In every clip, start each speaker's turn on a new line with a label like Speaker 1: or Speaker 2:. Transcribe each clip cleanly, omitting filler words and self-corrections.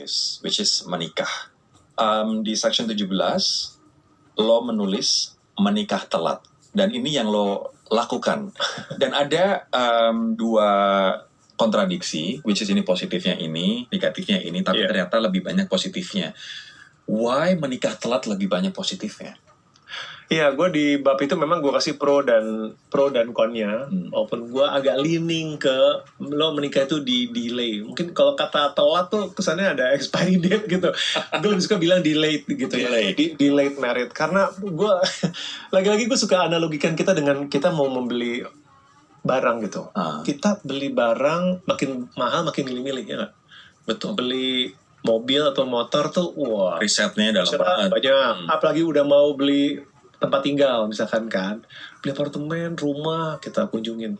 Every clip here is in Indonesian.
Speaker 1: marriages, which is menikah. Di section 17, lo menulis menikah telat. Dan ini yang lo lakukan. Dan ada dua kontradiksi, which is ini positifnya ini, negatifnya ini, tapi ternyata lebih banyak positifnya. Why menikah telat lebih banyak positifnya?
Speaker 2: Iya, gue di bab itu memang gue kasih pro dan konnya, walaupun gue agak leaning ke lo menikah itu di delay. Mungkin kalau kata telat tuh kesannya ada expiry date gitu. Gue lebih suka bilang delayed gitu ya, delayed married. Karena gue lagi-lagi gue suka analogikan kita dengan kita mau membeli barang gitu. Kita beli barang makin mahal makin milih-milih ya nggak? Betul. Beli mobil atau motor tuh, wah,
Speaker 1: risetnya dalam
Speaker 2: banyak. Apalagi udah mau beli tempat tinggal misalkan kan, beli apartemen, rumah kita kunjungin.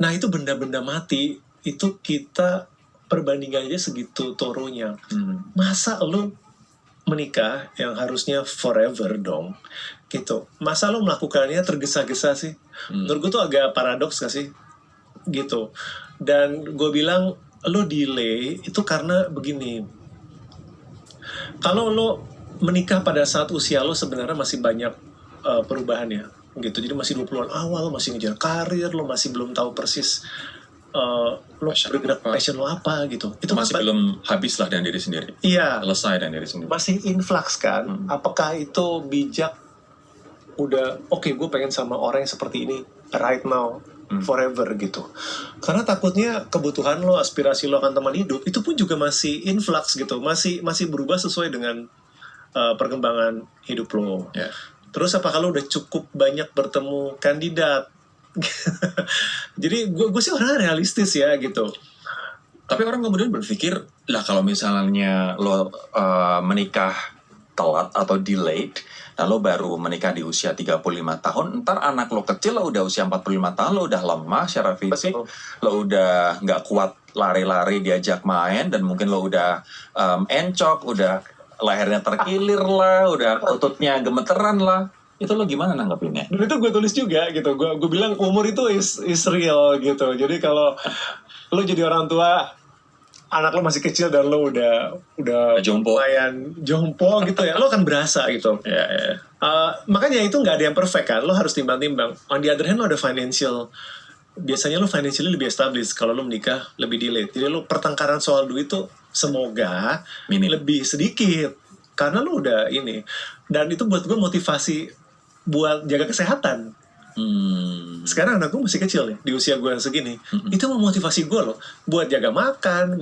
Speaker 2: Nah itu benda-benda mati itu kita perbandingannya segitu toronya. Masa lo menikah yang harusnya forever dong, gitu. Masa lo melakukannya tergesa-gesa sih? Menurut gue tuh agak paradoks gak sih? Gitu. Dan gue bilang lo delay itu karena begini. Kalau lo menikah pada saat usia lo sebenarnya masih banyak perubahannya gitu, jadi masih 20-an awal, lo masih ngejar karir, lo masih belum tahu persis lo bergerak passion lo apa gitu, itu
Speaker 1: masih belum habis lah dengan diri sendiri, selesai dengan diri sendiri,
Speaker 2: masih influx kan. Apakah itu bijak udah oke, gue pengen sama orang yang seperti ini right now forever gitu, karena takutnya kebutuhan lo, aspirasi lo akan teman hidup itu pun juga masih influx gitu, masih berubah sesuai dengan perkembangan hidup lo. Terus apa kalau udah cukup banyak bertemu kandidat? Jadi gue sih orang realistis ya gitu.
Speaker 1: Tapi orang kemudian berpikir, lah kalau misalnya lo menikah telat atau delayed, dan lo baru menikah di usia 35 tahun, ntar anak lo kecil lo udah usia 45 tahun, lo udah lemah secara fisik, lo udah nggak kuat lari-lari diajak main, dan mungkin lo udah encok, udah lehernya terkilir lah, udah ototnya gemeteran lah. Itu lo gimana nanggepinnya?
Speaker 2: Dan itu gue tulis juga gitu. Gue bilang umur itu is real gitu. Jadi kalau lo jadi orang tua, anak lo masih kecil dan lo udah lumayan jompo gitu ya, lo akan berasa gitu. Makanya itu nggak ada yang perfect kan. Lo harus timbang-timbang. On the other hand, lo ada financial. Biasanya lo financially lebih established kalau lo menikah lebih delayed. Jadi lo pertengkaran soal duit tuh semoga lebih sedikit karena lo udah ini. Dan itu buat gue motivasi buat jaga kesehatan. Sekarang anak gue masih kecil nih di usia gue segini. Itu memotivasi gue loh buat jaga makan.